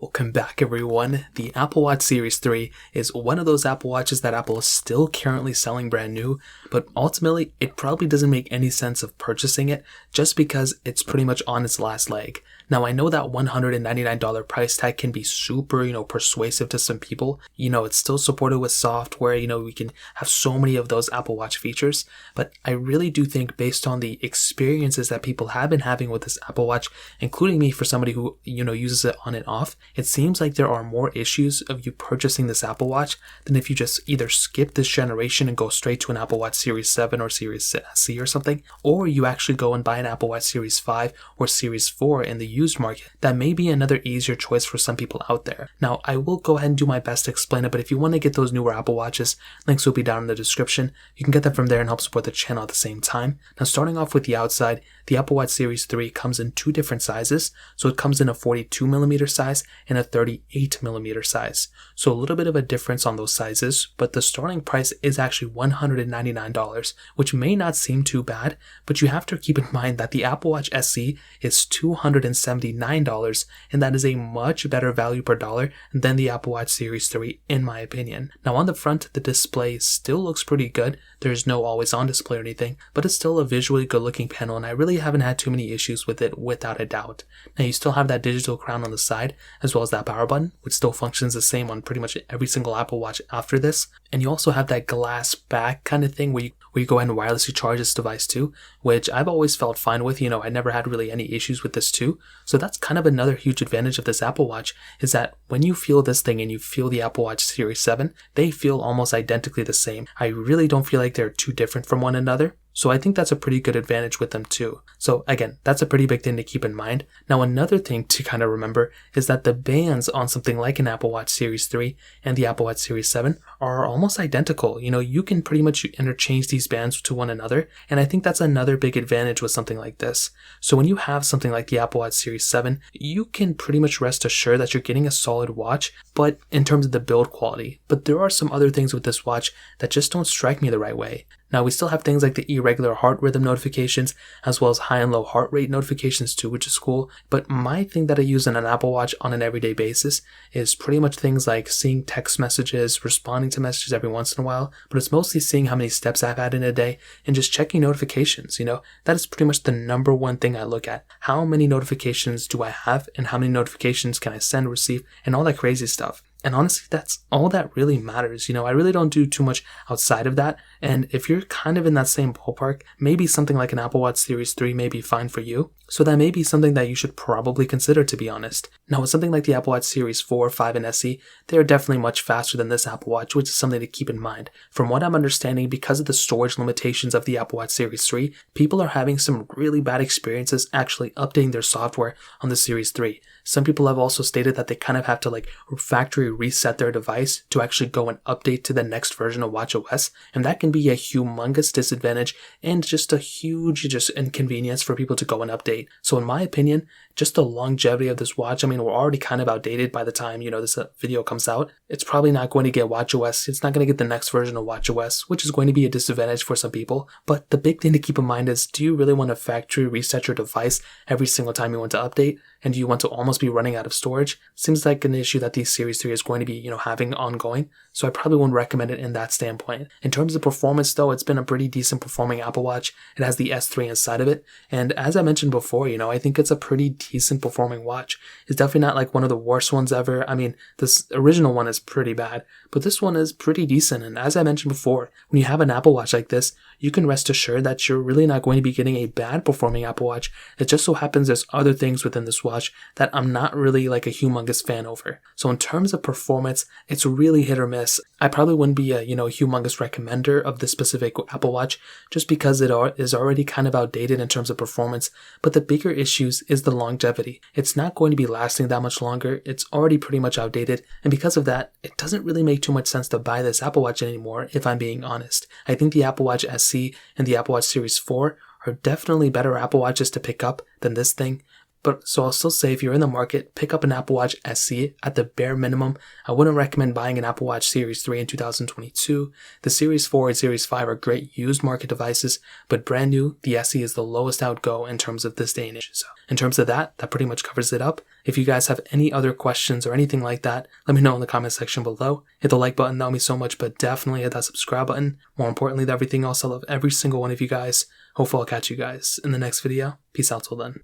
Welcome back everyone. The Apple Watch Series 3 is one of those Apple Watches that Apple is still currently selling brand new, but ultimately it probably doesn't make any sense of purchasing it just because it's pretty much on its last leg. Now I know that $199 price tag can be super, persuasive to some people. It's still supported with software, we can have so many of those Apple Watch features, but I really do think based on the experiences that people have been having with this Apple Watch, including me for somebody who, uses it on and off, it seems like there are more issues of you purchasing this Apple Watch than if you just either skip this generation and go straight to an Apple Watch Series 7 or Series C or something, or you actually go and buy an Apple Watch Series 5 or Series 4 in the used market. That may be another easier choice for some people out there. Now, I will go ahead and do my best to explain it, but if you want to get those newer Apple Watches, links will be down in the description. You can get them from there and help support the channel at the same time. Now, starting off with the outside, the Apple Watch Series 3 comes in two different sizes. So it comes in a 42mm size and a 38mm size. So a little bit of a difference on those sizes, but the starting price is actually $199, which may not seem too bad, but you have to keep in mind that the Apple Watch SE is $279, and that is a much better value per dollar than the Apple Watch Series 3 in my opinion. Now on the front, the display still looks pretty good. There's no always on display or anything, but it's still a visually good looking panel, and I really haven't had too many issues with it without a doubt. Now you still have that digital crown on the side, as well as that power button, which still functions the same on pretty much every single Apple Watch after this. And you also have that glass back kind of thing where you go ahead and wirelessly charge this device too, which I've always felt fine with. I never had really any issues with this too. So that's kind of another huge advantage of this Apple Watch, is that when you feel this thing and you feel the Apple Watch Series 7, they feel almost identically the same. I really don't feel like they're too different from one another. So I think that's a pretty good advantage with them too. So again, that's a pretty big thing to keep in mind. Now another thing to kind of remember is that the bands on something like an Apple Watch Series 3 and the Apple Watch Series 7 are almost identical. You can pretty much interchange these bands to one another, and I think that's another big advantage with something like this. So when you have something like the Apple Watch Series 7, you can pretty much rest assured that you're getting a solid watch, but in terms of the build quality. But there are some other things with this watch that just don't strike me the right way. Now we still have things like the irregular heart rhythm notifications, as well as high and low heart rate notifications too, which is cool. But my thing that I use in an Apple Watch on an everyday basis is pretty much things like seeing text messages, responding to messages every once in a while, but it's mostly seeing how many steps I've had in a day and just checking notifications. That is pretty much the number one thing I look at. How many notifications do I have, and how many notifications can I send, receive, and all that crazy stuff. And honestly, that's all that really matters. I really don't do too much outside of that. And if you're kind of in that same ballpark, maybe something like an Apple Watch Series 3 may be fine for you. So that may be something that you should probably consider, to be honest. Now with something like the Apple Watch Series 4, 5, and SE, they are definitely much faster than this Apple Watch, which is something to keep in mind. From what I'm understanding, because of the storage limitations of the Apple Watch Series 3, people are having some really bad experiences actually updating their software on the Series 3. Some people have also stated that they kind of have to factory reset their device to actually go and update to the next version of watchOS, and that can be a humongous disadvantage and just a huge inconvenience for people to go and update. So in my opinion, just the longevity of this watch, we're already kind of outdated by the time, this video comes out. It's probably not going to get watchOS. It's not going to get the next version of watchOS, which is going to be a disadvantage for some people. But the big thing to keep in mind is, do you really want to factory reset your device every single time you want to update? And do you want to almost be running out of storage? Seems like an issue that the Series 3 is going to be, having ongoing. So I probably wouldn't recommend it in that standpoint. In terms of performance though, it's been a pretty decent performing Apple Watch. It has the S3 inside of it. And as I mentioned before, I think it's a pretty decent performing watch. It's definitely not like one of the worst ones ever. This original one is pretty bad, but this one is pretty decent. And as I mentioned before, when you have an Apple Watch like this, you can rest assured that you're really not going to be getting a bad performing Apple Watch. It just so happens there's other things within this watch that I'm not really like a humongous fan over. So in terms of performance, it's really hit or miss. I probably wouldn't be a humongous recommender of this specific Apple Watch just because it is already kind of outdated in terms of performance. But the bigger issues is the longevity. It's not going to be lasting that much longer. It's already pretty much outdated, and because of that, it doesn't really make too much sense to buy this Apple Watch anymore, if I'm being honest. I think the Apple Watch SE and the Apple Watch Series 4 are definitely better Apple Watches to pick up than this thing. But so I'll still say, if you're in the market, pick up an Apple Watch SE at the bare minimum. I wouldn't recommend buying an Apple Watch Series 3 in 2022. The Series 4 and Series 5 are great used market devices, but brand new, the SE is the lowest I would go in terms of this day and age. So in terms of that pretty much covers it up. If you guys have any other questions or anything like that, let me know in the comment section below. Hit the like button, that would mean so much, but definitely hit that subscribe button. More importantly than everything else, I love every single one of you guys. Hopefully I'll catch you guys in the next video. Peace out till then.